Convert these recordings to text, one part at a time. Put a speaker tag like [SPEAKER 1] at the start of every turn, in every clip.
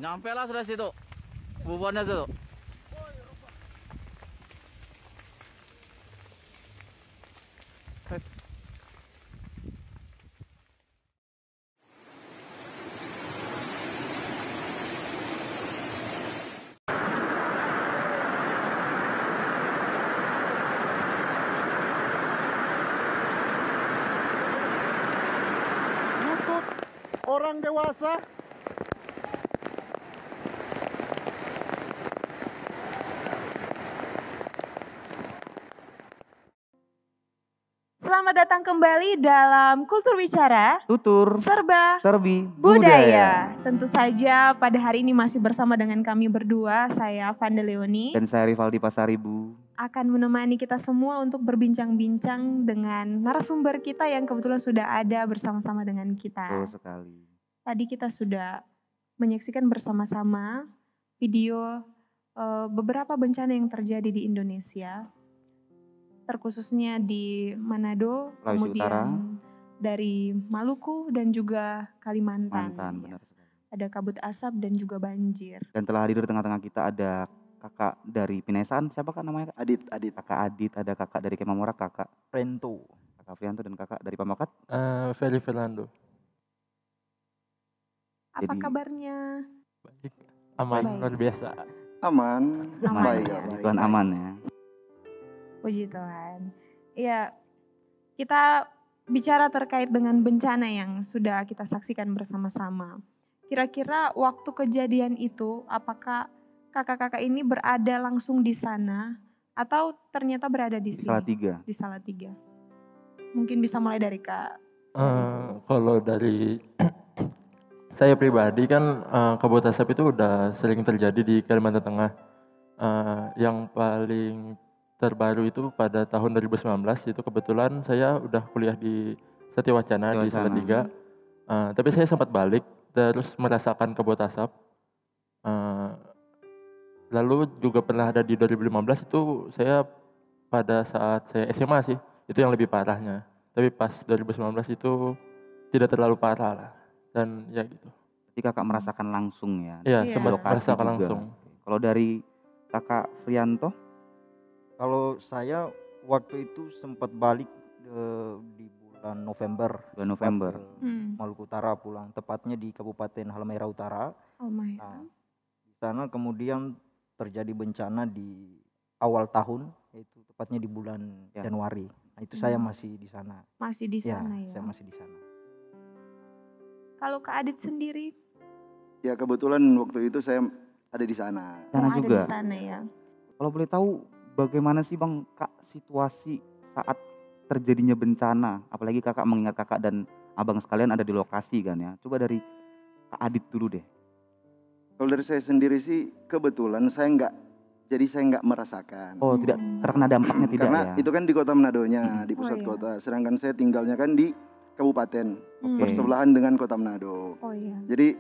[SPEAKER 1] Nyampe lah sudah situ. Bubuannya tuh.
[SPEAKER 2] Lutut orang dewasa.
[SPEAKER 3] Selamat datang kembali dalam Kultur Bicara
[SPEAKER 1] Tutur.
[SPEAKER 3] Serba
[SPEAKER 1] Serbi.
[SPEAKER 3] Budaya. Tentu saja pada hari ini masih bersama dengan kami berdua, saya Vanda Leoni.
[SPEAKER 1] Dan saya Rivaldi Pasaribu.
[SPEAKER 3] Akan menemani kita semua untuk berbincang-bincang dengan narasumber kita yang kebetulan sudah ada bersama-sama dengan kita.
[SPEAKER 1] Betul sekali.
[SPEAKER 3] Tadi kita sudah menyaksikan bersama-sama video beberapa bencana yang terjadi di Indonesia. Terkhususnya di Manado,
[SPEAKER 1] Sulawesi
[SPEAKER 3] kemudian
[SPEAKER 1] Utara.
[SPEAKER 3] dari Maluku dan juga Kalimantan.
[SPEAKER 1] Mantan,
[SPEAKER 3] Ya.
[SPEAKER 1] benar sekali.
[SPEAKER 3] Ada kabut asap dan juga banjir.
[SPEAKER 1] Dan telah hadir di tengah-tengah kita ada kakak dari Pinesan, siapa kak namanya?
[SPEAKER 4] Adit.
[SPEAKER 1] Kakak Adit, ada kakak dari Kemamora, kakak
[SPEAKER 4] Rento.
[SPEAKER 1] Frianto dan kakak dari Pamakat.
[SPEAKER 5] Feli Fernando.
[SPEAKER 3] Apa
[SPEAKER 1] Jadi-
[SPEAKER 3] kabarnya?
[SPEAKER 5] Baik. Aman,
[SPEAKER 3] Baik.
[SPEAKER 5] luar biasa.
[SPEAKER 4] Aman.
[SPEAKER 3] Aman.
[SPEAKER 4] Baik,
[SPEAKER 3] Ya.
[SPEAKER 4] baik.
[SPEAKER 1] Tuhan aman ya.
[SPEAKER 3] Puji Tuhan. Ya, kita bicara terkait dengan bencana yang sudah kita saksikan bersama-sama. Kira-kira waktu kejadian itu, apakah kakak-kakak ini berada langsung di sana atau ternyata berada di sini?
[SPEAKER 1] Salatiga.
[SPEAKER 3] Di Salatiga. Mungkin bisa mulai dari Kak.
[SPEAKER 5] Kalau dari saya pribadi kan kabut asap itu udah sering terjadi di Kalimantan Tengah. Yang paling terbaru itu pada tahun 2019 itu kebetulan saya udah kuliah di Setiawacana di
[SPEAKER 1] Setiawacana.
[SPEAKER 5] Salatiga. Tapi saya sempat balik terus merasakan kabut asap. Lalu juga pernah ada di 2015 itu saya pada saat saya SMA sih, itu yang lebih parahnya. Tapi pas 2019 itu tidak terlalu parah lah. Dan ya gitu.
[SPEAKER 1] Jadi kakak merasakan langsung ya.
[SPEAKER 5] Iya,
[SPEAKER 3] Iya.
[SPEAKER 5] sempat
[SPEAKER 1] Lokasi
[SPEAKER 5] merasakan
[SPEAKER 1] juga.
[SPEAKER 5] langsung.
[SPEAKER 1] Kalau dari kakak Frianto,
[SPEAKER 4] Kalau saya waktu itu sempat balik di bulan November.
[SPEAKER 1] Bulan November.
[SPEAKER 4] Sempat ke Maluku Utara pulang, tepatnya di Kabupaten Halmahera Utara.
[SPEAKER 3] Oh my
[SPEAKER 4] Nah,
[SPEAKER 3] God.
[SPEAKER 4] di sana kemudian terjadi bencana di awal tahun, yaitu tepatnya di bulan
[SPEAKER 1] Ya.
[SPEAKER 4] Januari. Nah, itu saya masih di sana.
[SPEAKER 3] Masih di
[SPEAKER 4] Ya,
[SPEAKER 3] sana ya.
[SPEAKER 4] saya masih di sana.
[SPEAKER 3] Kalau Kak Adit sendiri,
[SPEAKER 6] Ya kebetulan waktu itu saya ada di sana.
[SPEAKER 1] sana
[SPEAKER 3] ada
[SPEAKER 1] juga.
[SPEAKER 3] di sana ya.
[SPEAKER 1] Kalau boleh tahu bagaimana sih bang kak situasi saat terjadinya bencana? Apalagi kakak mengingat kakak dan abang sekalian ada di lokasi kan ya. Coba dari Kak Adit dulu deh.
[SPEAKER 6] Kalau dari saya sendiri sih kebetulan saya nggak merasakan.
[SPEAKER 1] Oh tidak terkena dampaknya tidak
[SPEAKER 6] Karena
[SPEAKER 1] ya?
[SPEAKER 6] itu kan di kota Manadonya, di pusat
[SPEAKER 3] Oh, iya.
[SPEAKER 6] kota. Sedangkan saya tinggalnya kan di kabupaten
[SPEAKER 3] Hmm.
[SPEAKER 6] bersebelahan dengan kota Manado.
[SPEAKER 3] Oh iya.
[SPEAKER 6] Jadi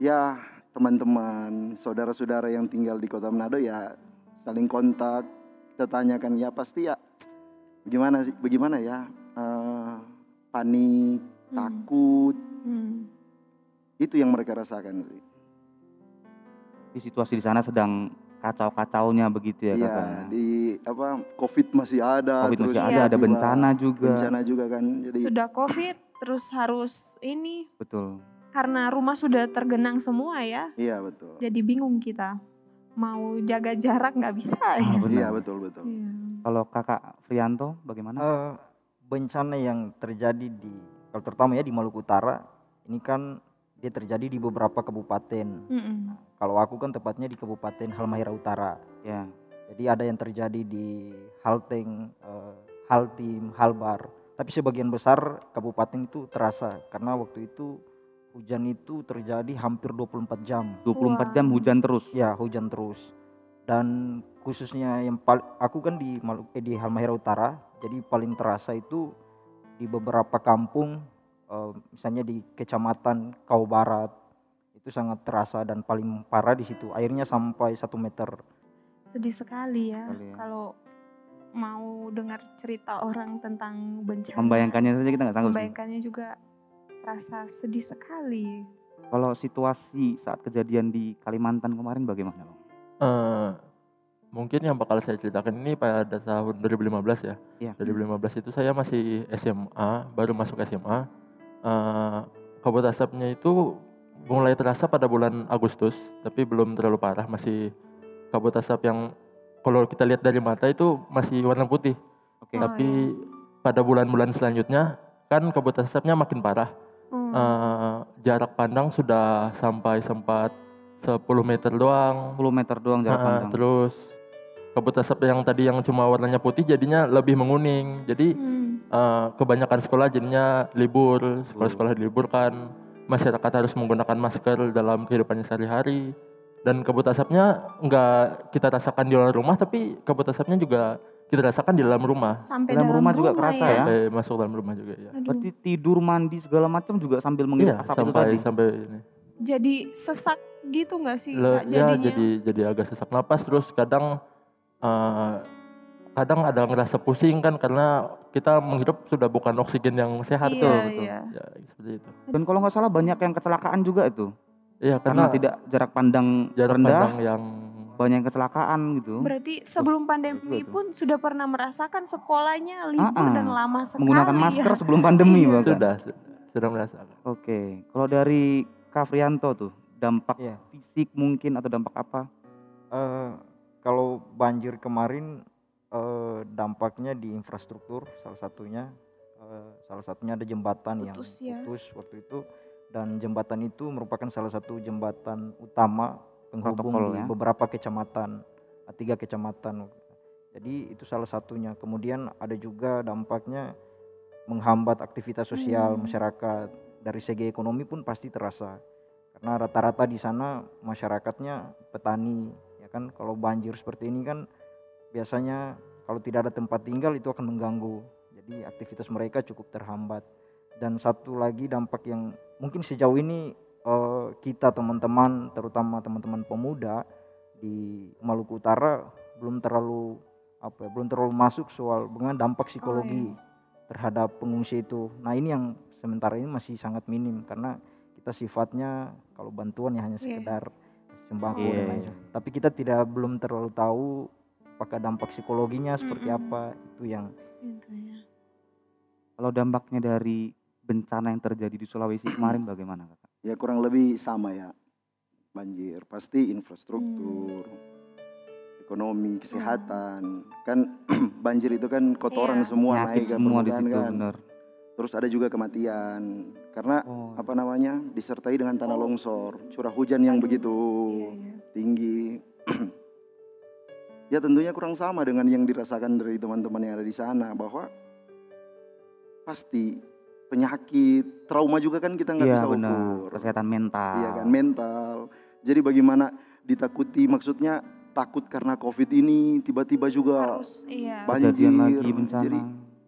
[SPEAKER 6] ya teman-teman, saudara-saudara yang tinggal di kota Manado ya saling kontak. Kita tanyakan ya pasti ya bagaimana ya panik, takut,
[SPEAKER 3] Hmm.
[SPEAKER 6] itu yang mereka rasakan sih.
[SPEAKER 1] Di situasi di sana sedang kacau-kacaunya begitu ya
[SPEAKER 6] Iya,
[SPEAKER 1] kakak. Ya?
[SPEAKER 6] di COVID masih ada,
[SPEAKER 1] Covid
[SPEAKER 6] terus
[SPEAKER 1] masih
[SPEAKER 3] Iya.
[SPEAKER 1] ada
[SPEAKER 6] tiba-tiba
[SPEAKER 1] bencana juga.
[SPEAKER 6] bencana juga kan. Jadi
[SPEAKER 3] Sudah COVID, terus harus ini
[SPEAKER 1] Betul.
[SPEAKER 3] karena rumah sudah tergenang semua ya.
[SPEAKER 6] iya betul.
[SPEAKER 3] Jadi bingung kita. Mau jaga jarak nggak bisa ya.
[SPEAKER 1] Benar.
[SPEAKER 6] Iya betul.
[SPEAKER 3] Iya.
[SPEAKER 1] Kalau kakak Frianto bagaimana?
[SPEAKER 4] Bencana yang terjadi kalau terutama ya di Maluku Utara, ini kan dia terjadi di beberapa kabupaten.
[SPEAKER 3] Mm-mm.
[SPEAKER 4] Kalau aku kan tepatnya di Kabupaten Halmahera Utara.
[SPEAKER 1] Ya.
[SPEAKER 4] Jadi ada yang terjadi di Halteng, Haltim, Halbar. Tapi sebagian besar kabupaten itu terasa karena waktu itu hujan itu terjadi hampir 24 jam.
[SPEAKER 1] 24 jam
[SPEAKER 3] Wow.
[SPEAKER 1] hujan terus.
[SPEAKER 4] Ya, hujan terus. Dan khususnya yang aku kan di Halmahera Utara, jadi paling terasa itu di beberapa kampung, misalnya di Kecamatan Kau Barat, itu sangat terasa dan paling parah di situ. Airnya sampai 1 meter.
[SPEAKER 3] Sedih sekali ya.
[SPEAKER 1] Sekali ya.
[SPEAKER 3] Kalau mau dengar cerita orang tentang bencana.
[SPEAKER 1] Membayangkannya saja kita nggak sanggup sih.
[SPEAKER 3] Membayangkannya juga terasa sedih sekali.
[SPEAKER 1] Kalau situasi saat kejadian di Kalimantan kemarin bagaimana Bang?
[SPEAKER 5] Eh, Mungkin yang bakal saya ceritakan ini pada tahun 2015 ya.
[SPEAKER 1] Iya.
[SPEAKER 5] 2015 itu saya masih SMA, baru masuk SMA. Kabut asapnya itu mulai terasa pada bulan Agustus, tapi belum terlalu parah. Masih kabut asap yang kalau kita lihat dari mata itu masih warna putih.
[SPEAKER 1] Oke.
[SPEAKER 5] Tapi pada bulan-bulan selanjutnya kan kabut asapnya makin parah. Jarak pandang sudah sampai sempat 10 meter doang.
[SPEAKER 1] 10 meter doang jarak pandang.
[SPEAKER 5] Terus kabut asap yang tadi yang cuma warnanya putih jadinya lebih menguning. Jadi kebanyakan sekolah jadinya libur, sekolah-sekolah diliburkan. Masyarakat harus menggunakan masker dalam kehidupannya sehari-hari. Dan kabut asapnya nggak kita rasakan di luar rumah, tapi kabut asapnya juga kita rasakan di dalam rumah.
[SPEAKER 3] Sampai
[SPEAKER 1] Dalam rumah juga kerasa ya?
[SPEAKER 5] Sampai masuk dalam rumah juga ya.
[SPEAKER 3] Aduh.
[SPEAKER 1] Berarti tidur, mandi segala macam juga sambil
[SPEAKER 5] Iya,
[SPEAKER 1] menghirup asap itu tadi.
[SPEAKER 5] sampai ini.
[SPEAKER 3] Jadi sesak gitu nggak sih Kak
[SPEAKER 5] Ya
[SPEAKER 3] jadinya?
[SPEAKER 5] jadi agak sesak napas, terus kadang ada ngerasa pusing kan karena kita menghirup sudah bukan oksigen yang sehat.
[SPEAKER 3] Iya,
[SPEAKER 5] Betul.
[SPEAKER 3] iya.
[SPEAKER 5] Ya, seperti itu.
[SPEAKER 1] Dan kalau nggak salah banyak yang kecelakaan juga itu.
[SPEAKER 5] Iya,
[SPEAKER 1] Karena
[SPEAKER 5] karena
[SPEAKER 1] tidak jarak pandang
[SPEAKER 5] jarak
[SPEAKER 1] rendah,
[SPEAKER 5] pandang yang
[SPEAKER 1] banyak yang kecelakaan gitu.
[SPEAKER 3] Berarti sebelum pandemi
[SPEAKER 1] itu.
[SPEAKER 3] pun sudah pernah merasakan sekolahnya libur dan lama sekali
[SPEAKER 1] Menggunakan masker
[SPEAKER 3] ya.
[SPEAKER 1] sebelum pandemi
[SPEAKER 3] Iya.
[SPEAKER 1] bahkan.
[SPEAKER 5] sudah merasakan.
[SPEAKER 1] Oke, kalau dari Kak Frianto tuh dampak
[SPEAKER 4] Iya.
[SPEAKER 1] fisik mungkin atau dampak apa?
[SPEAKER 4] Kalau banjir kemarin dampaknya di infrastruktur salah satunya ada jembatan yang
[SPEAKER 3] Putus ya.
[SPEAKER 4] putus waktu itu, dan jembatan itu merupakan salah satu jembatan utama penghubung
[SPEAKER 1] Protokol
[SPEAKER 4] di
[SPEAKER 1] ya.
[SPEAKER 4] beberapa kecamatan, 3 kecamatan. Jadi itu salah satunya. Kemudian ada juga dampaknya menghambat aktivitas sosial masyarakat. Dari segi ekonomi pun pasti terasa. Karena rata-rata di sana masyarakatnya petani, ya kan. Kalau banjir seperti ini kan biasanya kalau tidak ada tempat tinggal itu akan mengganggu. Jadi aktivitas mereka cukup terhambat. Dan satu lagi dampak yang mungkin sejauh ini kita teman-teman, terutama teman-teman pemuda di Maluku Utara belum terlalu masuk soal dengan dampak psikologi terhadap pengungsi itu. Nah, ini yang sementara ini masih sangat minim karena kita sifatnya kalau bantuan ya hanya sekedar sembako dan lain sebagainya. Tapi kita belum terlalu tahu apakah dampak psikologinya seperti apa, itu yang
[SPEAKER 3] Gitu ya.
[SPEAKER 1] Kalau dampaknya dari bencana yang terjadi di Sulawesi kemarin bagaimana Kak?
[SPEAKER 6] Ya kurang lebih sama ya. Banjir pasti infrastruktur, ekonomi, kesehatan. Kan banjir itu kan kotoran
[SPEAKER 3] Iya.
[SPEAKER 6] semua
[SPEAKER 1] Penyakit
[SPEAKER 6] naik ke
[SPEAKER 1] semua di
[SPEAKER 6] permukaan
[SPEAKER 1] situ
[SPEAKER 6] kan.
[SPEAKER 1] bener.
[SPEAKER 6] Terus ada juga kematian karena disertai dengan tanah longsor, curah hujan yang begitu
[SPEAKER 3] Iya.
[SPEAKER 6] tinggi. Ya tentunya kurang sama dengan yang dirasakan dari teman-teman yang ada di sana, bahwa pasti penyakit, trauma juga kan kita nggak
[SPEAKER 1] Iya
[SPEAKER 6] bisa
[SPEAKER 1] benar,
[SPEAKER 6] ukur.
[SPEAKER 1] kesehatan mental.
[SPEAKER 6] Iya kan, mental. Jadi bagaimana ditakuti, maksudnya takut karena COVID ini tiba-tiba juga
[SPEAKER 3] Harus iya.
[SPEAKER 6] banjir.
[SPEAKER 1] Kejadian lagi bencana.
[SPEAKER 6] Jadi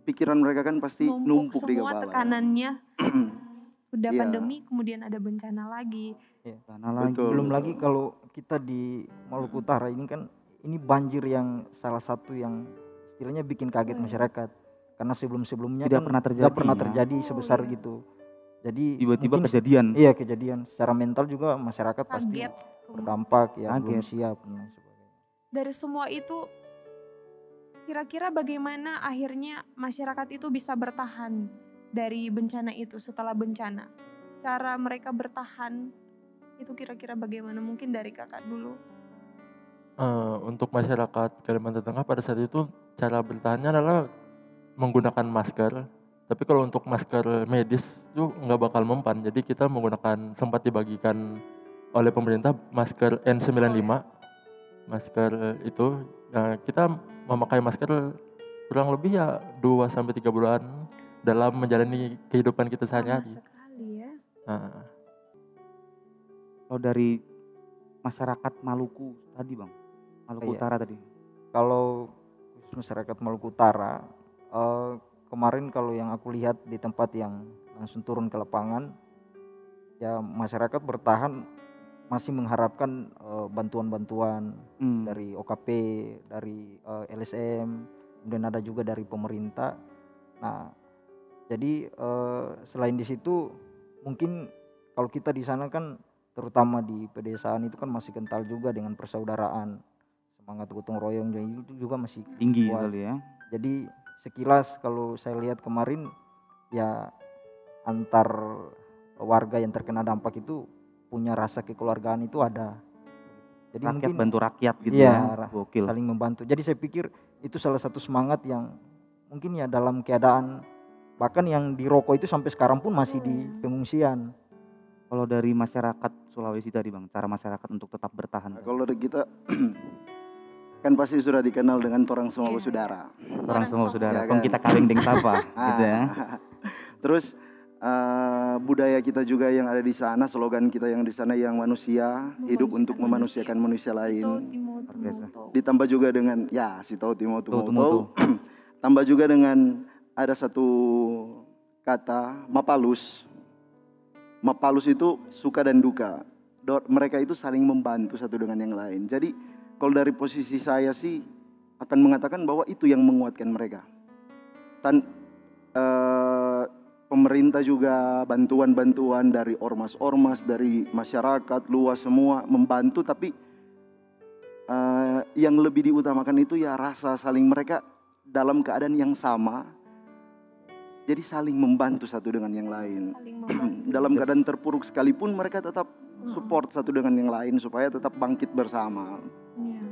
[SPEAKER 6] pikiran mereka kan pasti numpuk di
[SPEAKER 3] semua
[SPEAKER 6] kepala.
[SPEAKER 3] tekanannya. Udah
[SPEAKER 6] Iya.
[SPEAKER 3] pandemi kemudian ada bencana lagi.
[SPEAKER 1] Bencana lagi.
[SPEAKER 6] Betul.
[SPEAKER 4] belum lagi kalau kita di Maluku Utara ini kan ini banjir yang salah satu yang istilahnya bikin kaget masyarakat. Karena sebelum-sebelumnya
[SPEAKER 1] Tidak
[SPEAKER 4] kan
[SPEAKER 1] pernah terjadi
[SPEAKER 4] nggak pernah
[SPEAKER 1] ya.
[SPEAKER 4] terjadi sebesar gitu. Jadi
[SPEAKER 1] Tiba-tiba
[SPEAKER 4] mungkin
[SPEAKER 1] kejadian.
[SPEAKER 4] Iya, kejadian. Secara mental juga masyarakat pasti
[SPEAKER 3] Kaget.
[SPEAKER 4] terdampak ya, belum
[SPEAKER 1] Kaget.
[SPEAKER 4] siap dan lain sebagainya.
[SPEAKER 3] Dari semua itu kira-kira bagaimana akhirnya masyarakat itu bisa bertahan dari bencana itu setelah bencana? Cara mereka bertahan itu kira-kira bagaimana? Mungkin dari kakak dulu.
[SPEAKER 5] Untuk masyarakat Kalimantan Tengah pada saat itu cara bertahannya adalah menggunakan masker. Tapi kalau untuk masker medis itu nggak bakal mempan. Jadi kita menggunakan, sempat dibagikan oleh pemerintah masker N95. Masker itu kita memakai masker kurang lebih ya 2-3 bulan dalam menjalani kehidupan kita
[SPEAKER 3] Lama
[SPEAKER 5] sehari-hari.
[SPEAKER 3] sekali ya.
[SPEAKER 5] Nah,
[SPEAKER 1] Kalau dari masyarakat Maluku tadi Bang, Maluku
[SPEAKER 4] Iya.
[SPEAKER 1] Utara tadi.
[SPEAKER 4] Kalau khusus masyarakat Maluku Utara, kemarin kalau yang aku lihat di tempat yang langsung turun ke lapangan, ya masyarakat bertahan masih mengharapkan bantuan-bantuan dari OKP, dari LSM, kemudian ada juga dari pemerintah. Nah, jadi selain di situ mungkin kalau kita di sana kan terutama di pedesaan itu kan masih kental juga dengan persaudaraan, semangat gotong royong itu juga masih
[SPEAKER 1] Tinggi
[SPEAKER 4] kuat.
[SPEAKER 1] kali ya.
[SPEAKER 4] Jadi sekilas kalau saya lihat kemarin ya antar warga yang terkena dampak itu punya rasa kekeluargaan itu ada. Jadi
[SPEAKER 1] Rakyat
[SPEAKER 4] mungkin
[SPEAKER 1] bantu rakyat gitu
[SPEAKER 4] iya,
[SPEAKER 1] ya. Gokil.
[SPEAKER 4] saling membantu. Jadi saya pikir itu salah satu semangat yang mungkin ya dalam keadaan bahkan yang di rokok itu sampai sekarang pun masih di pengungsian.
[SPEAKER 1] Kalau dari masyarakat Sulawesi tadi Bang, cara masyarakat untuk tetap bertahan.
[SPEAKER 6] Nah, kalau dari kita kan pasti sudah dikenal dengan orang semua
[SPEAKER 3] Iya.
[SPEAKER 6] bersaudara.
[SPEAKER 1] Orang semua saudara,
[SPEAKER 6] Iya
[SPEAKER 1] kong
[SPEAKER 6] kan?
[SPEAKER 1] kita kawin deng sapa gitu ya.
[SPEAKER 6] Terus budaya kita juga yang ada di sana, slogan kita yang di sana yang manusia hidup untuk memanusiakan manusia lain. Ditambah juga dengan ya si tahu Timo
[SPEAKER 1] Tuh.
[SPEAKER 6] tambah juga dengan ada satu kata mapalus. Mapalus itu suka dan duka. Mereka itu saling membantu satu dengan yang lain. Jadi kalau dari posisi saya sih akan mengatakan bahwa itu yang menguatkan mereka. Pemerintah juga bantuan-bantuan dari ormas-ormas, dari masyarakat luas semua membantu, tapi yang lebih diutamakan itu ya rasa saling mereka dalam keadaan yang sama. Jadi saling membantu satu dengan yang lain. Dalam keadaan terpuruk sekalipun mereka tetap support satu dengan yang lain supaya tetap bangkit bersama.
[SPEAKER 3] Iya.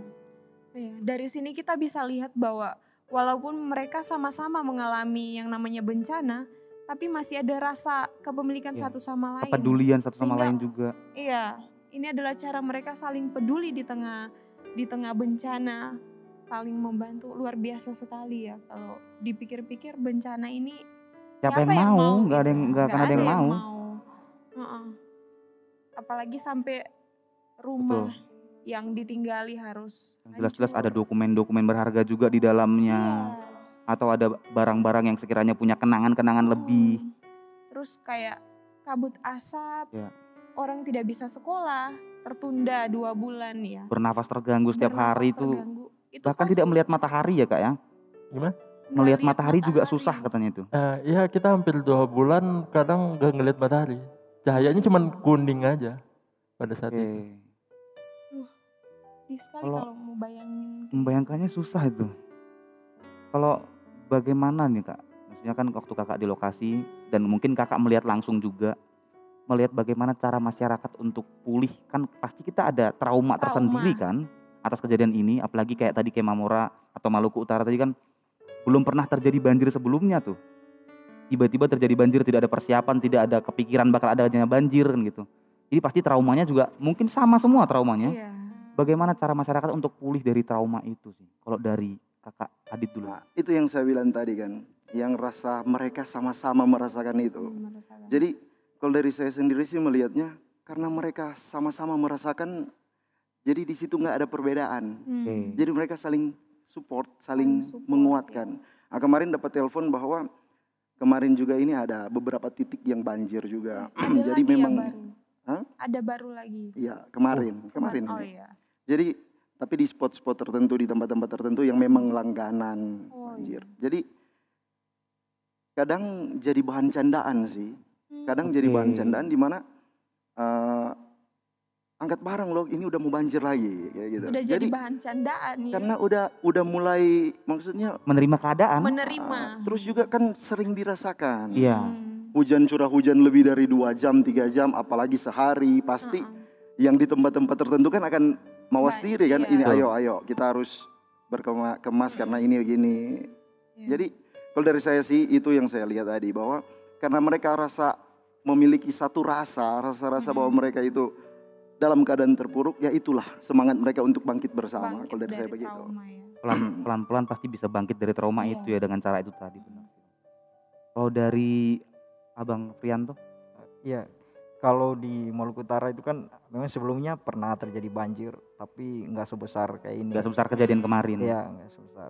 [SPEAKER 3] Dari sini kita bisa lihat bahwa walaupun mereka sama-sama mengalami yang namanya bencana, tapi masih ada rasa kepemilikan satu sama lain.
[SPEAKER 1] Kepedulian satu sama
[SPEAKER 3] Sehingga,
[SPEAKER 1] lain juga.
[SPEAKER 3] Iya, ini adalah cara mereka saling peduli di tengah bencana, saling membantu. Luar biasa sekali ya kalau dipikir-pikir bencana ini.
[SPEAKER 1] Siapa yang mau? Nggak ada yang
[SPEAKER 3] gitu?
[SPEAKER 1] nggak akan ada yang mau.
[SPEAKER 3] Apalagi sampai rumah yang ditinggali harus
[SPEAKER 1] Jelas-jelas ada
[SPEAKER 3] hancur.
[SPEAKER 1] dokumen-dokumen berharga juga di dalamnya.
[SPEAKER 3] Iya.
[SPEAKER 1] Atau ada barang-barang yang sekiranya punya kenangan-kenangan lebih.
[SPEAKER 3] Terus kayak kabut asap,
[SPEAKER 1] Ya.
[SPEAKER 3] orang tidak bisa sekolah, tertunda 2 bulan ya.
[SPEAKER 1] Bernafas terganggu setiap
[SPEAKER 3] Bernafas
[SPEAKER 1] hari itu.
[SPEAKER 3] terganggu.
[SPEAKER 1] Bahkan
[SPEAKER 3] pasti
[SPEAKER 1] tidak melihat matahari ya Kak ya.
[SPEAKER 5] Gimana?
[SPEAKER 3] nggak
[SPEAKER 1] Melihat
[SPEAKER 3] lihat
[SPEAKER 1] matahari juga susah katanya itu.
[SPEAKER 5] Iya kita hampir 2 bulan kadang gak ngeliat matahari. Cahayanya cuman kuning aja pada saat itu.
[SPEAKER 1] Oke.
[SPEAKER 3] Sedih sekali
[SPEAKER 1] Kalau
[SPEAKER 3] kalau mau bayangin.
[SPEAKER 1] Membayangkannya susah itu. Kalau bagaimana nih Kak? Maksudnya kan waktu Kakak di lokasi dan mungkin Kakak melihat langsung juga. Melihat bagaimana cara masyarakat untuk pulih. Kan pasti kita ada trauma tersendiri kan atas kejadian ini. Apalagi kayak tadi kayak Mamora atau Maluku Utara tadi kan belum pernah terjadi banjir sebelumnya tuh. Tiba-tiba terjadi banjir, tidak ada persiapan, tidak ada kepikiran bakal adanya banjir kan gitu. Jadi pasti traumanya juga mungkin sama semua traumanya.
[SPEAKER 3] Iya.
[SPEAKER 1] Bagaimana cara masyarakat untuk pulih dari trauma itu sih? Kalau dari Kakak Adit dulu.
[SPEAKER 6] Nah, itu yang saya bilang tadi kan, yang rasa mereka sama-sama merasakan itu.
[SPEAKER 3] Merasakan.
[SPEAKER 6] Jadi kalau dari saya sendiri sih melihatnya karena mereka sama-sama merasakan, jadi di situ nggak ada perbedaan.
[SPEAKER 1] Oke.
[SPEAKER 6] Jadi mereka saling support, saling
[SPEAKER 3] support,
[SPEAKER 6] menguatkan. Kemarin dapat telepon bahwa kemarin juga ini ada beberapa titik yang banjir juga.
[SPEAKER 3] Ada
[SPEAKER 6] Jadi
[SPEAKER 3] lagi
[SPEAKER 6] memang
[SPEAKER 3] ya baru.
[SPEAKER 6] Hah?
[SPEAKER 3] Ada baru lagi.
[SPEAKER 6] Iya, kemarin
[SPEAKER 3] Oh
[SPEAKER 6] ini.
[SPEAKER 3] iya.
[SPEAKER 6] Jadi tapi di spot-spot tertentu, di tempat-tempat tertentu yang memang langganan banjir. Jadi kadang jadi bahan candaan sih. Kadang jadi bahan candaan di mana angkat barang loh, ini udah mau banjir lagi kayak gitu.
[SPEAKER 3] Udah jadi bahan candaan ya.
[SPEAKER 6] Karena udah mulai maksudnya
[SPEAKER 1] Menerima keadaan.
[SPEAKER 3] Menerima.
[SPEAKER 6] terus juga kan sering dirasakan.
[SPEAKER 1] Iya.
[SPEAKER 6] Hujan curah hujan lebih dari 2 jam, 3 jam, apalagi sehari, pasti yang di tempat-tempat tertentu kan akan mawas diri kan.
[SPEAKER 3] Iya.
[SPEAKER 6] Ini ayo kita harus berkemas karena ini begini.
[SPEAKER 3] Iya.
[SPEAKER 6] Jadi kalau dari saya sih itu yang saya lihat tadi, bahwa karena mereka memiliki satu rasa bahwa mereka itu dalam keadaan terpuruk, ya itulah semangat mereka untuk bangkit bersama.
[SPEAKER 3] Bangkit
[SPEAKER 6] Kalau dari saya
[SPEAKER 3] dari
[SPEAKER 6] begitu.
[SPEAKER 3] trauma ya.
[SPEAKER 1] Pelan-pelan pasti bisa bangkit dari trauma
[SPEAKER 3] Iya.
[SPEAKER 1] itu ya dengan cara itu tadi. Benar. Kalau dari Abang Prianto?
[SPEAKER 4] Iya, kalau di Maluku Utara itu kan memang sebelumnya pernah terjadi banjir, tapi nggak sebesar kayak ini.
[SPEAKER 1] Gak sebesar kejadian kemarin.
[SPEAKER 4] Iya, nggak sebesar.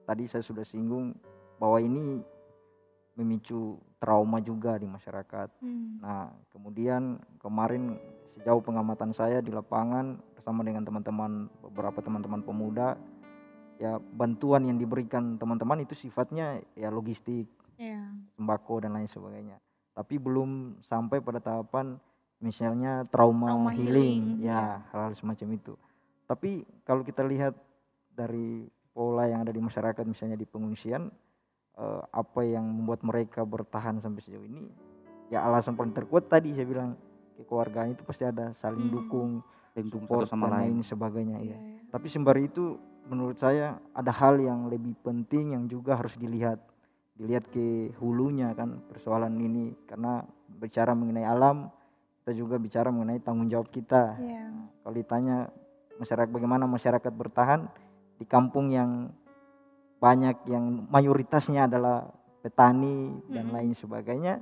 [SPEAKER 4] Tadi saya sudah singgung bahwa ini memicu trauma juga di masyarakat. Nah, kemudian kemarin sejauh pengamatan saya di lapangan bersama dengan beberapa teman-teman pemuda, ya bantuan yang diberikan teman-teman itu sifatnya ya logistik,
[SPEAKER 3] Iya.
[SPEAKER 4] sembako dan lain sebagainya. Tapi belum sampai pada tahapan misalnya trauma
[SPEAKER 3] Trauma
[SPEAKER 4] healing,
[SPEAKER 3] healing,
[SPEAKER 4] ya hal-hal semacam itu. Tapi kalau kita lihat dari pola yang ada di masyarakat, misalnya di pengungsian, apa yang membuat mereka bertahan sampai sejauh ini, ya alasan paling terkuat tadi saya bilang, kekeluargaan itu pasti ada saling dukung,
[SPEAKER 1] Saling dukung
[SPEAKER 4] support
[SPEAKER 1] satu sama
[SPEAKER 4] dan
[SPEAKER 1] lain.
[SPEAKER 4] lain sebagainya
[SPEAKER 3] Iya,
[SPEAKER 4] ya.
[SPEAKER 3] iya.
[SPEAKER 4] Tapi sembari itu menurut saya ada hal yang lebih penting yang juga harus dilihat ke hulunya kan persoalan ini, karena bicara mengenai alam kita juga bicara mengenai tanggung jawab kita.
[SPEAKER 3] Iya.
[SPEAKER 4] Kalau ditanya bagaimana masyarakat bertahan di kampung yang banyak yang mayoritasnya adalah petani dan lain sebagainya,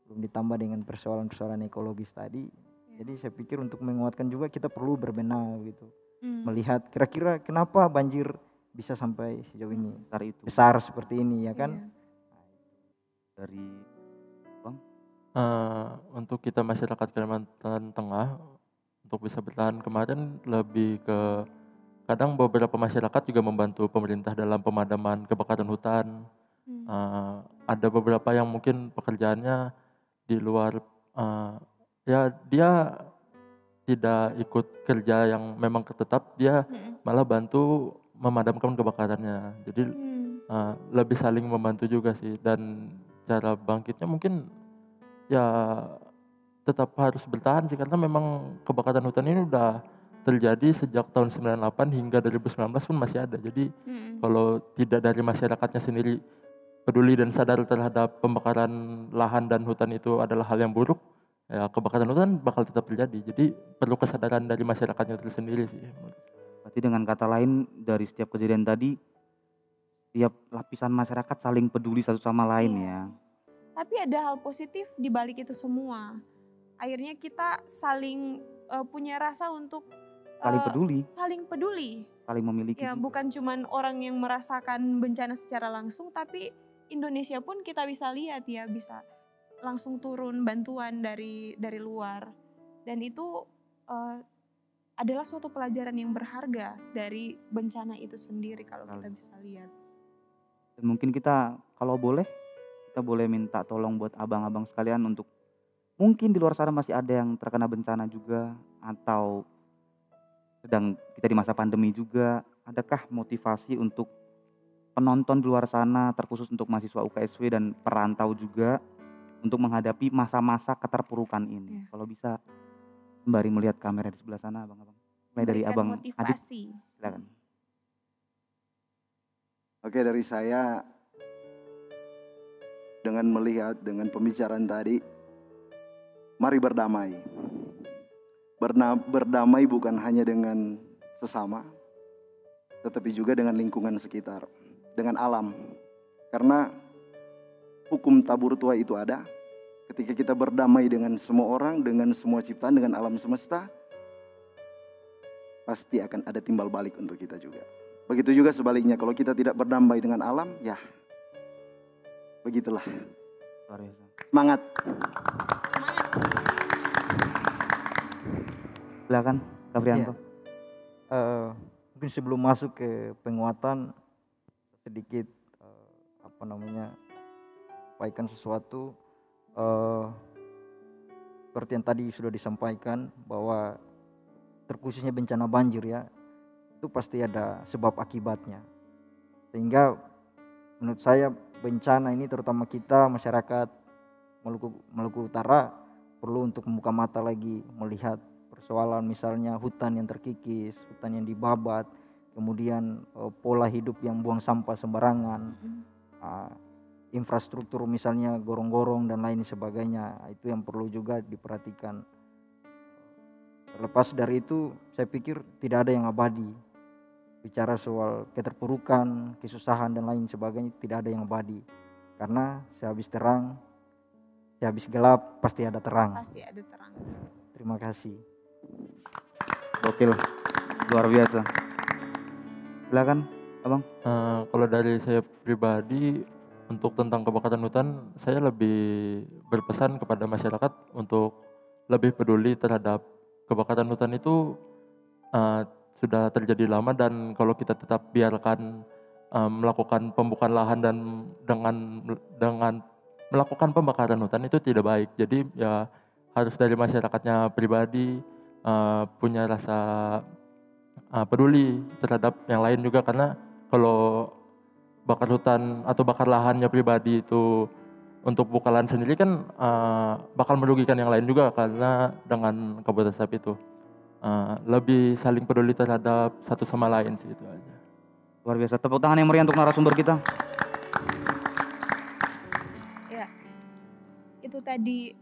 [SPEAKER 4] belum ditambah dengan persoalan-persoalan ekologis tadi. Jadi saya pikir untuk menguatkan juga kita perlu berbenah gitu. Melihat kira-kira kenapa banjir bisa sampai sejauh ini
[SPEAKER 1] Besar itu
[SPEAKER 4] besar seperti ini ya kan.
[SPEAKER 3] Iya.
[SPEAKER 1] dari Bang.
[SPEAKER 5] Untuk kita masyarakat Kalimantan Tengah untuk bisa bertahan kemarin lebih ke kadang beberapa masyarakat juga membantu pemerintah dalam pemadaman kebakaran hutan. Ada beberapa yang mungkin pekerjaannya di luar, ya dia tidak ikut kerja yang memang tetap, dia malah bantu memadamkan kebakarannya. Jadi lebih saling membantu juga sih, dan cara bangkitnya mungkin ya tetap harus bertahan sih, karena memang kebakaran hutan ini udah terjadi sejak tahun 98 hingga 2019 pun masih ada. Jadi kalau tidak dari masyarakatnya sendiri peduli dan sadar terhadap pembakaran lahan dan hutan itu adalah hal yang buruk, ya kebakaran hutan bakal tetap terjadi. Jadi perlu kesadaran dari masyarakatnya itu sendiri sih.
[SPEAKER 1] Berarti dengan kata lain dari setiap kejadian tadi, setiap lapisan masyarakat saling peduli satu sama lain ya.
[SPEAKER 3] Tapi ada hal positif di balik itu semua. Akhirnya kita saling punya rasa untuk
[SPEAKER 1] Saling peduli,
[SPEAKER 3] saling peduli.
[SPEAKER 1] saling memiliki.
[SPEAKER 3] Ya,
[SPEAKER 1] juga.
[SPEAKER 3] bukan cuman orang yang merasakan bencana secara langsung, tapi Indonesia pun kita bisa lihat ya, bisa langsung turun bantuan dari luar. Dan itu adalah suatu pelajaran yang berharga dari bencana itu sendiri kalau kita bisa lihat.
[SPEAKER 1] Dan mungkin kita kalau boleh, kita boleh minta tolong buat abang-abang sekalian untuk mungkin di luar sana masih ada yang terkena bencana juga, atau sedang kita di masa pandemi juga. Adakah motivasi untuk penonton di luar sana, terkhusus untuk mahasiswa UKSW dan perantau juga, untuk menghadapi masa-masa keterpurukan ini? Kalau bisa sembari melihat kamera di sebelah sana, abang-abang. Mulai dari
[SPEAKER 3] Memberikan
[SPEAKER 1] abang Adit,
[SPEAKER 3] motivasi.
[SPEAKER 1] silakan.
[SPEAKER 6] Oke, dari saya dengan melihat dengan pembicaraan tadi, mari berdamai. Berdamai bukan hanya dengan sesama, tetapi juga dengan lingkungan sekitar, dengan alam. Karena hukum tabur tuai itu ada. Ketika kita berdamai dengan semua orang, dengan semua ciptaan, dengan alam semesta, pasti akan ada timbal balik untuk kita juga. Begitu juga sebaliknya, kalau kita tidak berdamai dengan alam, ya begitulah.
[SPEAKER 1] Luar biasa.
[SPEAKER 6] Semangat.
[SPEAKER 3] Semangat.
[SPEAKER 1] Silakan, Kak Frianto.
[SPEAKER 4] Mungkin sebelum masuk ke penguatan, sedikit sampaikan sesuatu. Seperti yang tadi sudah disampaikan bahwa terkhususnya bencana banjir ya, itu pasti ada sebab akibatnya. Sehingga menurut saya bencana ini, terutama kita masyarakat Maluku Utara, perlu untuk membuka mata lagi, melihat persoalan misalnya hutan yang terkikis, hutan yang dibabat, kemudian pola hidup yang buang sampah sembarangan, infrastruktur misalnya gorong-gorong dan lain sebagainya, itu yang perlu juga diperhatikan. Terlepas dari itu, saya pikir tidak ada yang abadi. Bicara soal keterpurukan, kesusahan dan lain sebagainya, tidak ada yang abadi. Karena sehabis terang, sehabis gelap pasti ada terang.
[SPEAKER 3] Pasti ada terang.
[SPEAKER 4] Terima kasih.
[SPEAKER 1] Gokil, luar biasa. Silakan, abang.
[SPEAKER 5] Kalau dari saya pribadi, untuk tentang kebakaran hutan, saya lebih berpesan kepada masyarakat untuk lebih peduli terhadap kebakaran hutan itu sudah terjadi lama, dan kalau kita tetap biarkan melakukan pembukaan lahan dan dengan melakukan pembakaran hutan itu tidak baik. Jadi ya harus dari masyarakatnya pribadi, punya rasa peduli terhadap yang lain juga, karena kalau bakar hutan atau bakar lahannya pribadi itu untuk buka lahan sendiri kan bakal merugikan yang lain juga, karena dengan kabut asap itu lebih saling peduli terhadap satu sama lain sih, itu aja.
[SPEAKER 1] Luar biasa. Tepuk tangan yang meriah untuk narasumber kita.
[SPEAKER 3] Ya, itu tadi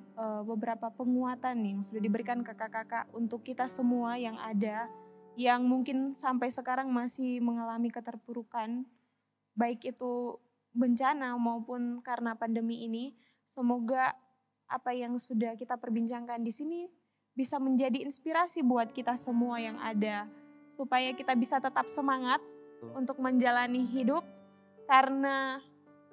[SPEAKER 3] beberapa penguatan nih yang sudah diberikan kakak-kakak untuk kita semua yang ada, yang mungkin sampai sekarang masih mengalami keterpurukan, baik itu bencana maupun karena pandemi ini. Semoga apa yang sudah kita perbincangkan di sini bisa menjadi inspirasi buat kita semua yang ada, supaya kita bisa tetap semangat untuk menjalani hidup, karena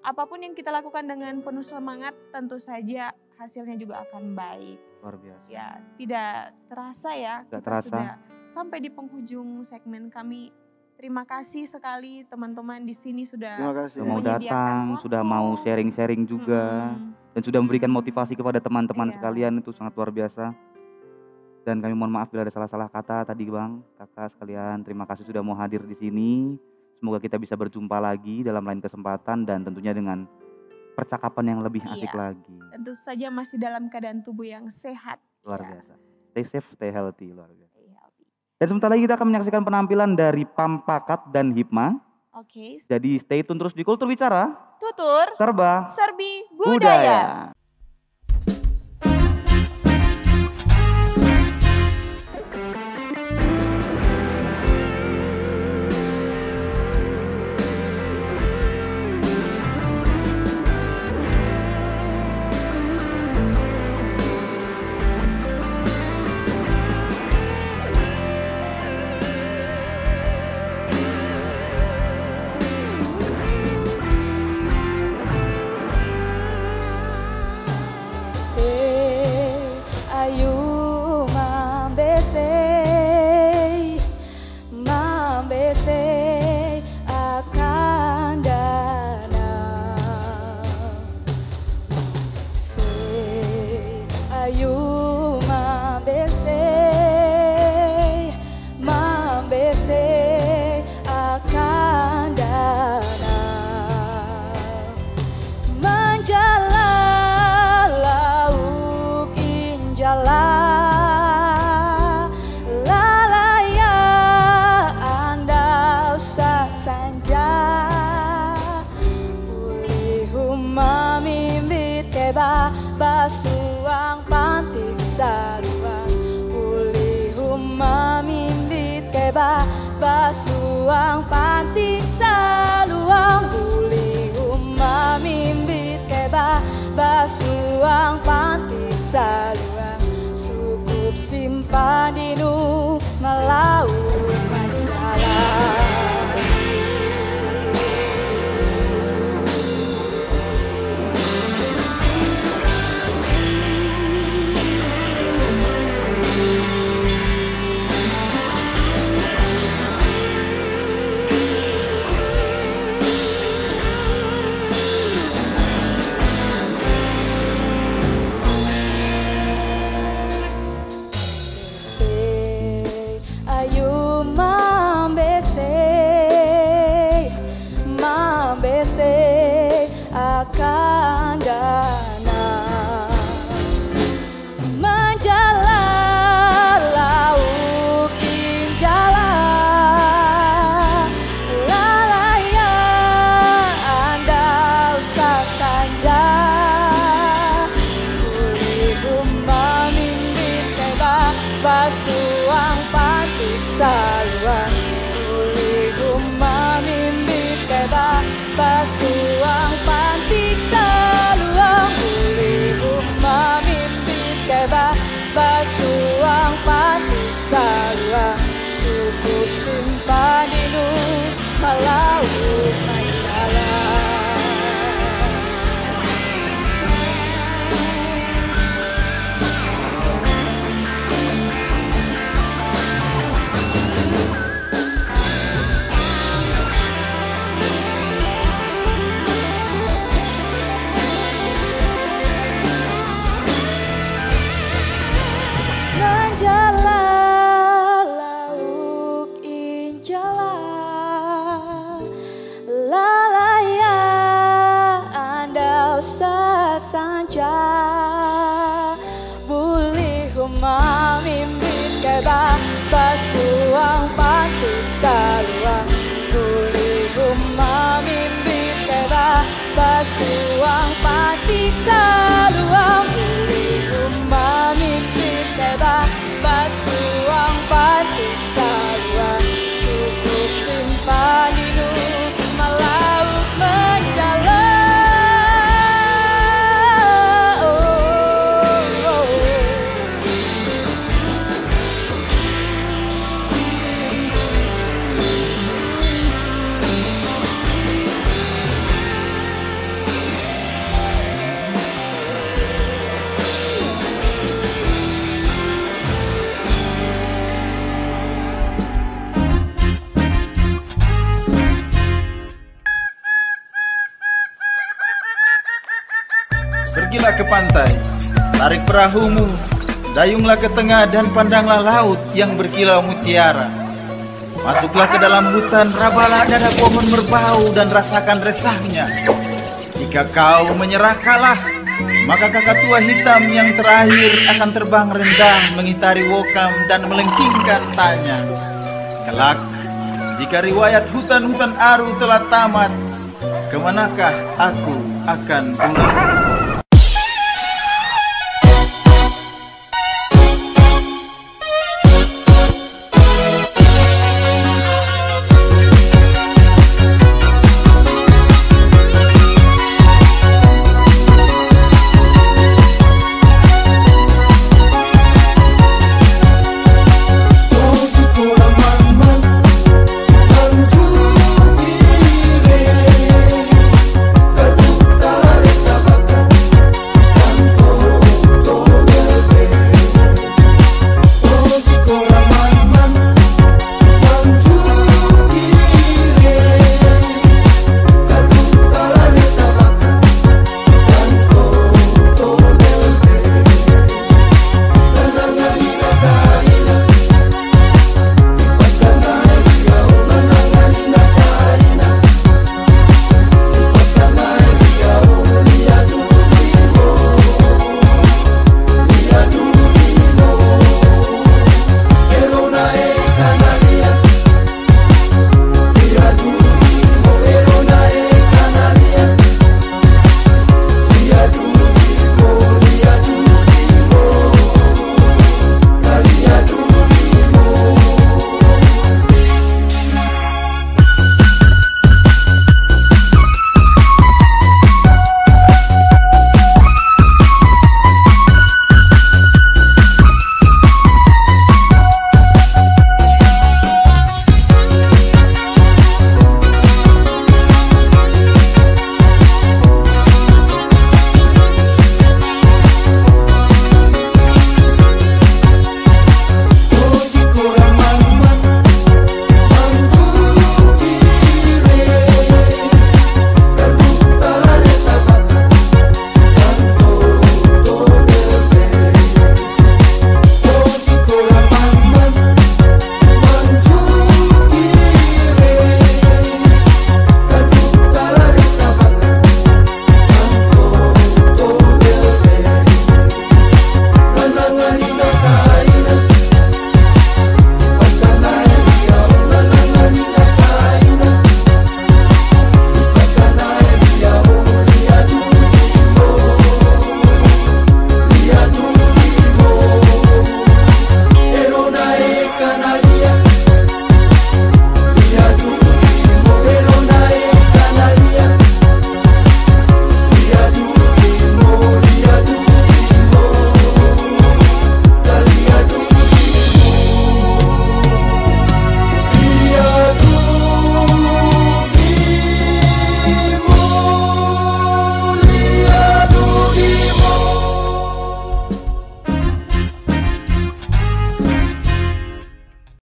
[SPEAKER 3] apapun yang kita lakukan dengan penuh semangat tentu saja hasilnya juga akan baik.
[SPEAKER 1] Luar biasa.
[SPEAKER 3] Ya, tidak terasa ya,
[SPEAKER 1] Tidak
[SPEAKER 3] kita
[SPEAKER 1] terasa.
[SPEAKER 3] sudah sampai di penghujung segmen kami. Terima kasih sekali teman-teman di sini
[SPEAKER 6] Terima
[SPEAKER 3] sudah
[SPEAKER 6] kasih.
[SPEAKER 1] Sudah mau
[SPEAKER 3] menyediakan
[SPEAKER 1] datang,
[SPEAKER 3] waktu.
[SPEAKER 1] sudah mau sharing-sharing juga, dan sudah memberikan motivasi kepada teman-teman
[SPEAKER 3] Iya.
[SPEAKER 1] sekalian, itu sangat luar biasa. Dan kami mohon maaf bila ada salah-salah kata tadi Bang, kakak sekalian, terima kasih sudah mau hadir di sini. Semoga kita bisa berjumpa lagi dalam lain kesempatan dan tentunya dengan percakapan yang lebih asik
[SPEAKER 3] Iya.
[SPEAKER 1] lagi.
[SPEAKER 3] Tentu saja masih dalam keadaan tubuh yang sehat.
[SPEAKER 1] Luar
[SPEAKER 3] Ya.
[SPEAKER 1] biasa. Stay safe, stay healthy, luar biasa.
[SPEAKER 3] Stay healthy.
[SPEAKER 1] Dan sebentar lagi kita akan menyaksikan penampilan dari Pampakat dan Hipma.
[SPEAKER 3] Oke,
[SPEAKER 1] Jadi stay tune terus di Kultur Bicara,
[SPEAKER 3] tutur
[SPEAKER 1] serba
[SPEAKER 3] serbi budaya.
[SPEAKER 1] budaya.
[SPEAKER 7] Ayu mambese akan danau. Ayu mambese akan danau. Menjalar lauk injala, lalaya andau sasanja, pulih mamimbit keba basuang pantik saluang, pulih mamimbit keba basuang pantik saluang, pulih mamimbit keba basuang pantik saluang, sukup simpan dinu melaut mandala. Ayu mambese akan danau. Menjalar lauk injala, lalaya andau sasanja, pulih mamimbit keba basuang pantik saluang, pulih mamimbit keba basuang pantik saluang, pulih mamimbit keba basuang pantik saluang, cukup simpan dinu melaut mandala. mamimbit keba basuang patik saluang Kuli mamimbit keba basuang patik saluang Kuli mamimbit keba basuang patik saluang Cukup simpan hidup melaut menjalar
[SPEAKER 8] Pergilah ke pantai, tarik perahumu, dayunglah ke tengah dan pandanglah laut yang berkilau mutiara. Masuklah ke dalam hutan, rabalah dada pohon merbau dan rasakan resahnya. Jika kau menyerah kalah, maka kakak tua hitam yang terakhir akan terbang rendah mengitari wokam dan melengkingkan tanya. Kelak, jika riwayat hutan-hutan Aru telah tamat, kemanakah aku akan pulang?